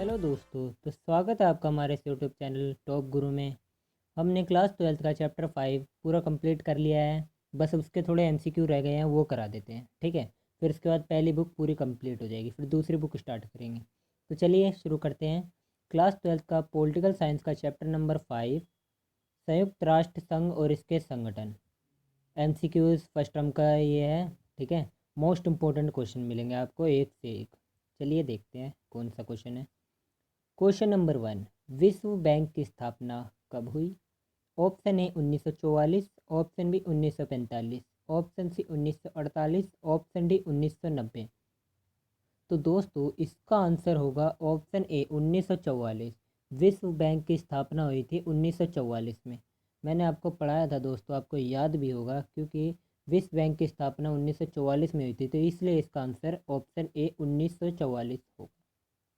Hello दोस्तों, तो स्वागत है आपका हमारे इस यूट्यूब चैनल टॉप गुरु में। हमने क्लास 12th का चैप्टर 5 पूरा कंप्लीट कर लिया है। बस उसके थोड़े एमसीक्यू रह गए हैं, वो करा देते हैं, ठीक है। फिर उसके बाद पहली बुक पूरी कंप्लीट हो जाएगी, फिर दूसरी बुक स्टार्ट करेंगे। तो चलिए शुरू करते हैं। क्लास 12th का पॉलिटिकल साइंस का चैप्टर नंबर 5, संयुक्त राष्ट्र संघ और इसके संगठन। एमसीक्यूज फर्स्ट टर्म का ये है, ठीक है। मोस्ट इंपॉर्टेंट क्वेश्चन मिलेंगे आपको एक से एक। चलिए देखते हैं कौन सा क्वेश्चन है। क्वेश्चन नंबर 1, विश्व बैंक की स्थापना कब हुई? Option A 1944, option B 1945, option C 1948, option D 1990। तो दोस्तों इसका आंसर होगा ऑप्शन ए 1944। विश्व बैंक की स्थापना हुई थी 1944 में। मैंने आपको पढ़ाया था दोस्तों, आपको याद भी होगा, क्योंकि विश्व बैंक की स्थापना 1944 में हुई थी, तो इसलिए इसका आंसर ऑप्शन ए 1944 होगा,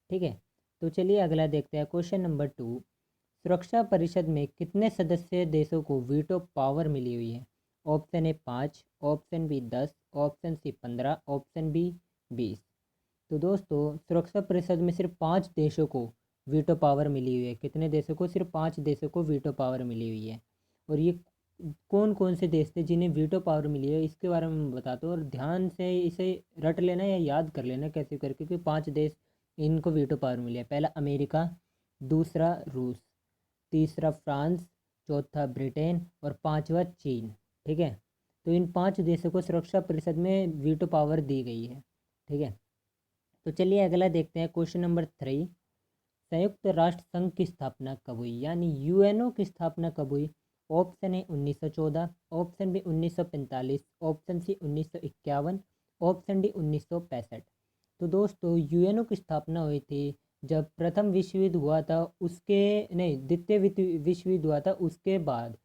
ठीक है। तो चलिए अगला देखते हैं। क्वेश्चन नंबर 2, सुरक्षा परिषद में कितने सदस्य देशों को वीटो पावर मिली हुई है? Option A 5, option B 10, option C 15, option B 20। तो दोस्तों सुरक्षा परिषद में सिर्फ 5 देशों को वीटो पावर मिली हुई है। कितने देशों को? सिर्फ 5 देशों को वीटो पावर मिली हुई है। और ये कौन कौन से देश थे जिन्हें वीटो पावर मिली है, इसके बारे में मैं बताता हूँ। और ध्यान से इसे रट लेना या याद कर लेना कैसे करके, क्योंकि 5 देश इनको वीटो पावर मिली है। पहला अमेरिका, दूसरा रूस, तीसरा फ्रांस, चौथा ब्रिटेन और पांचवा चीन, ठीक है। तो इन 5 देशों को सुरक्षा परिषद में वीटो पावर दी गई है, ठीक है। तो चलिए अगला देखते हैं। क्वेश्चन नंबर 3, संयुक्त राष्ट्र संघ की स्थापना कब हुई, यानी यूएनओ की स्थापना कब हुई? Option A 1914, option B 1945, option C 1951, option D 1965। तो दोस्तों यूएनओ की स्थापना हुई थी जब प्रथम विश्व युद्ध हुआ था, उसके नहीं, द्वितीय विश्व युद्ध हुआ था उसके बाद।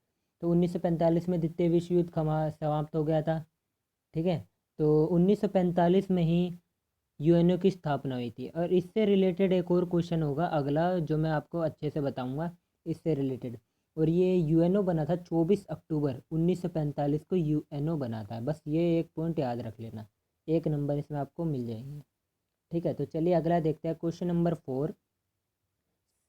तो 1945 में द्वितीय विश्व युद्ध समाप्त हो गया था, ठीक है। तो 1945 में ही यूएनओ की स्थापना हुई थी। और इससे रिलेटेड एक और क्वेश्चन होगा अगला, जो मैं आपको अच्छे से बताऊंगा इससे रिलेटेड। और ये यूएनओ बना था 24 अक्टूबर 1945 को यूएनओ बना था। बस ये एक पॉइंट याद रख लेना, एक नंबर इसमें आपको मिल जाएंगे, ठीक है। तो चलिए अगला देखते हैं। क्वेश्चन नंबर 4,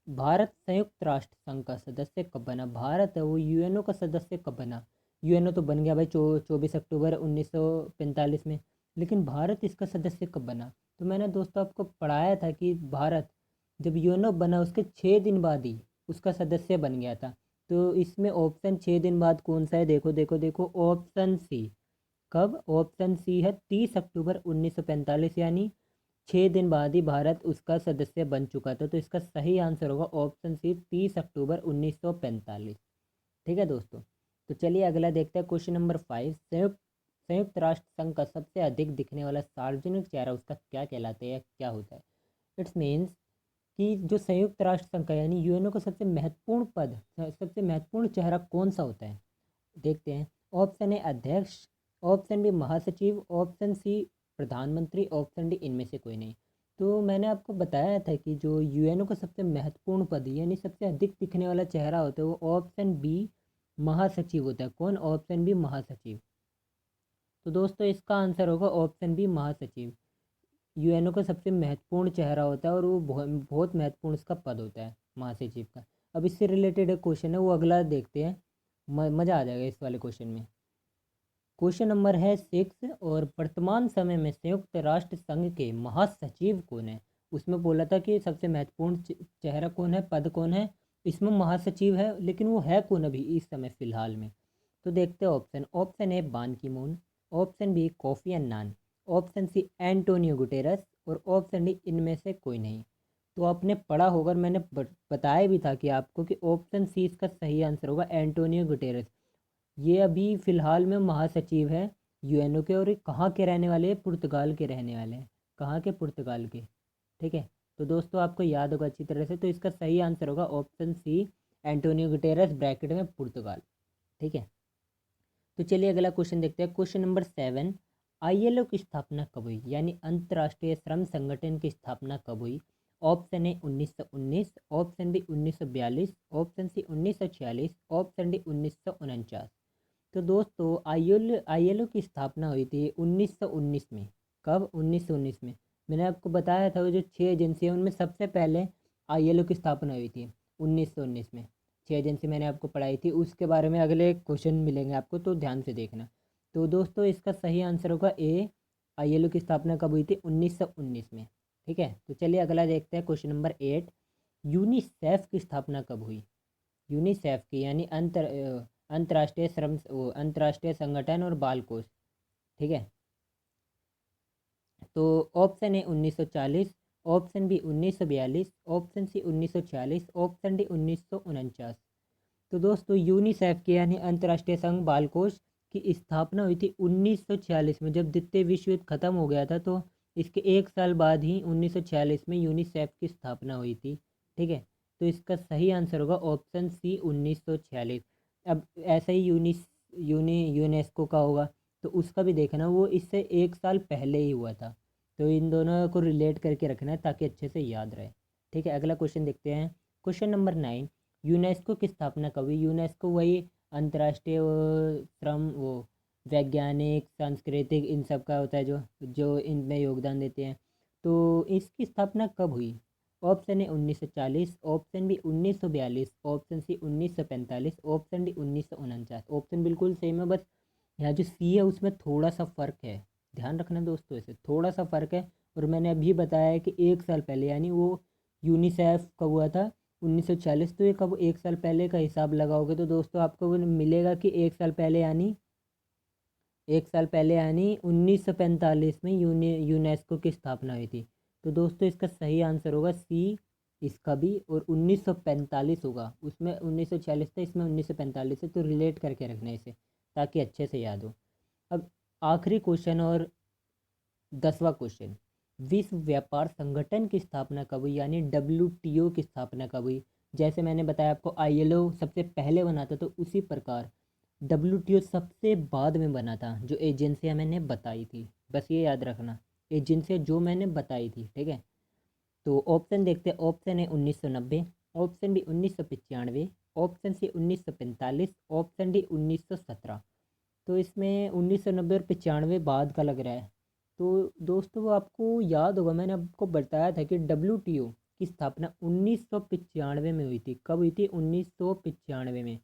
भारत संयुक्त राष्ट्र संघ का सदस्य कब बना? भारत है वो यूएनओ का सदस्य कब बना? यूएनओ तो बन गया भाई 24 अक्टूबर 1945 में, लेकिन भारत इसका सदस्य कब बना? तो मैंने दोस्तों आपको पढ़ाया था कि भारत जब यूएनओ बना उसके 6 दिन बाद ही उसका सदस्य बन गया था। तो इसमें ऑप्शन 6 दिन बाद कौन सा है? देखो देखो देखो, ऑप्शन सी। कब? ऑप्शन सी है 30 अक्टूबर 1945, यानी 6 दिन बाद ही भारत उसका सदस्य बन चुका था। तो इसका सही आंसर होगा ऑप्शन सी 30 अक्टूबर 1945, ठीक है दोस्तों। तो चलिए अगला देखते हैं। क्वेश्चन नंबर 5, संयुक्त राष्ट्र संघ का सबसे अधिक दिखने वाला सार्वजनिक चेहरा उसका क्या कहलाता है या क्या होता है? इट्स मीन्स कि जो संयुक्त राष्ट्र संघ का यानी यूएनओ का सबसे महत्वपूर्ण पद, सबसे महत्वपूर्ण चेहरा कौन सा होता है? देखते हैं। ऑप्शन ए अध्यक्ष, ऑप्शन बी महासचिव, ऑप्शन सी प्रधानमंत्री, ऑप्शन डी इनमें से कोई नहीं। तो मैंने आपको बताया था कि जो यूएनओ का सबसे महत्वपूर्ण पद यानी सबसे अधिक दिखने वाला चेहरा होता है वो ऑप्शन बी महासचिव होता है। कौन? ऑप्शन बी महासचिव। तो दोस्तों इसका आंसर होगा ऑप्शन बी महासचिव। यूएनओ का सबसे महत्वपूर्ण चेहरा होता है और वो बहुत बहुत महत्वपूर्ण उसका पद होता है महासचिव का। अब इससे रिलेटेड एक क्वेश्चन है, वो अगला देखते हैं। मज़ा आ जाएगा इस वाले क्वेश्चन में। क्वेश्चन नंबर है 6, और वर्तमान समय में संयुक्त राष्ट्र संघ के महासचिव कौन है? उसमें बोला था कि सबसे महत्वपूर्ण चेहरा कौन है, पद कौन है। इसमें महासचिव है, लेकिन वो है कौन अभी इस समय फिलहाल में? तो देखते हैं option. Option A Ban Ki Moon, option B Kofi Annan, option C Antonio Guterres और ऑप्शन डी इनमें से कोई नहीं। तो आपने पढ़ा होगा, मैंने बताया भी था कि आपको कि ऑप्शन सी इसका सही आंसर होगा, एंटोनियो गुटेरस। ये अभी फ़िलहाल में महासचिव है यूएनओ के। और ये कहाँ के रहने वाले हैं? पुर्तगाल के रहने वाले हैं। कहाँ के? पुर्तगाल के, ठीक है। तो दोस्तों आपको याद होगा अच्छी तरह से, तो इसका सही आंसर होगा option C Antonio Guterres, bracket में पुर्तगाल, ठीक है। तो चलिए अगला क्वेश्चन देखते हैं। क्वेश्चन नंबर 7, आईएलओ की स्थापना कब हुई, यानी अंतर्राष्ट्रीय श्रम संगठन की स्थापना कब हुई? Option A 1919, option B 1942, option C 1946, option D 1949। तो दोस्तों आईएलओ की स्थापना हुई थी 1919 में। कब? 1919 में। मैंने आपको बताया था वो जो 6 एजेंसी है उनमें सबसे पहले ILO की स्थापना हुई थी 1919 में। 6 एजेंसी मैंने आपको पढ़ाई थी, उसके बारे में अगले क्वेश्चन मिलेंगे आपको, तो ध्यान से देखना। तो दोस्तों इसका सही आंसर होगा ए, ILO की स्थापना कब हुई थी? 1919 में। ठीक है, तो चलिए अगला देखते हैं क्वेश्चन नंबर 8। यूनिसेफ की स्थापना कब हुई? यूनिसेफ की यानी अंतर्राष्ट्रीय श्रम अंतर्राष्ट्रीय संगठन और बाल कोष। ठीक है, तो option A 1940, option B 1942, option C 1946, option D 1949। तो दोस्तों यूनिसेफ के यानी अंतर्राष्ट्रीय संघ बाल कोष की स्थापना हुई थी 1946 में। जब द्वितीय विश्व युद्ध खत्म हो गया था तो इसके एक साल बाद ही 1946 में यूनिसेफ की स्थापना हुई थी। ठीक है, तो इसका सही आंसर होगा ऑप्शन सी 1946। अब ऐसा ही यूनेस्को का होगा तो उसका भी देखना, वो इससे एक साल पहले ही हुआ था। तो इन दोनों को रिलेट करके रखना है ताकि अच्छे से याद रहे। ठीक है, अगला क्वेश्चन देखते हैं। क्वेश्चन नंबर 9, यूनेस्को की स्थापना कब हुई? यूनेस्को वही अंतर्राष्ट्रीय श्रम वैज्ञानिक सांस्कृतिक इन सब का होता है जो जो इनमें योगदान देते हैं। तो इसकी स्थापना कब हुई? Option A 1940, option B 1942, option C 1945, option D 1949। Option बिल्कुल सेम है, बस यहाँ जो सी है उसमें थोड़ा सा फ़र्क है, ध्यान रखना दोस्तों, इसे थोड़ा सा फ़र्क है। और मैंने अभी बताया है कि एक साल पहले, यानी वो यूनिसेफ कब हुआ था? 1940। तो ये कब एक साल पहले का हिसाब लगाओगे तो दोस्तों आपको वो मिलेगा कि एक साल पहले यानी 1945 में यूनेस्को की स्थापना हुई थी। तो दोस्तों इसका सही आंसर होगा सी, इसका भी। और 1945 होगा, उसमें 1946 था, इसमें 1945 है। तो रिलेट करके रखना है इसे ताकि अच्छे से याद हो। अब आखिरी क्वेश्चन और 10वां क्वेश्चन, विश्व व्यापार संगठन की स्थापना कब हुई? यानी WTO की स्थापना कब हुई? जैसे मैंने बताया आपको ILO सबसे पहले बना था, तो उसी प्रकार WTO सबसे बाद में बना था, जो एजेंसियाँ मैंने बताई थी। बस ये याद रखना, एजेंसियाँ जो मैंने बताई थी। ठीक है, तो ऑप्शन देखते हैं। ऑप्शन है 1990, option B 1995, option C 1945, option D 1917। तो इसमें 1990 और 95 बाद का लग रहा है। तो दोस्तों वो आपको याद होगा, मैंने आपको बताया था कि WTO की स्थापना 1995 में हुई थी। कब हुई थी? 1995 में।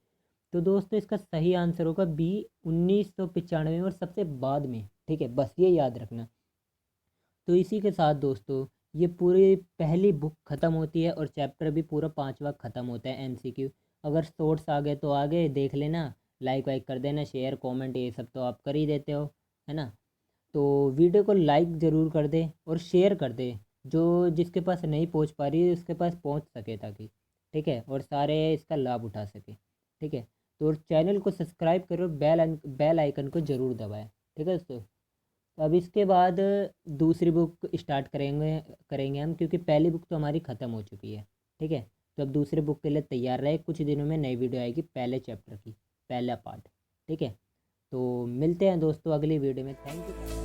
तो दोस्तों इसका सही आंसर होगा बी, 1995 में, और सबसे बाद में। ठीक है, बस ये याद रखना। तो इसी के साथ दोस्तों ये पूरी पहली बुक ख़त्म होती है और चैप्टर भी पूरा 5वां ख़त्म होता है MCQ। अगर शॉर्ट्स आ गए तो आगे देख लेना, लाइक वाइक कर देना, शेयर कमेंट ये सब तो आप कर ही देते हो, है ना। तो वीडियो को लाइक ज़रूर कर दे और शेयर कर दे, जो जिसके पास नहीं पहुंच पा रही है उसके पास पहुंच सके, ताकि ठीक है और सारे इसका लाभ उठा सके। ठीक है, तो चैनल को सब्सक्राइब करो, बेल आइकन को ज़रूर दबाएं। ठीक है दोस्तों, तो अब इसके बाद दूसरी बुक स्टार्ट करेंगे हम, क्योंकि पहली बुक तो हमारी ख़त्म हो चुकी है। ठीक है, तो अब दूसरे बुक के लिए तैयार रहे, कुछ दिनों में नई वीडियो आएगी पहले चैप्टर की, पहला पार्ट। ठीक है, तो मिलते हैं दोस्तों अगली वीडियो में। Thank you.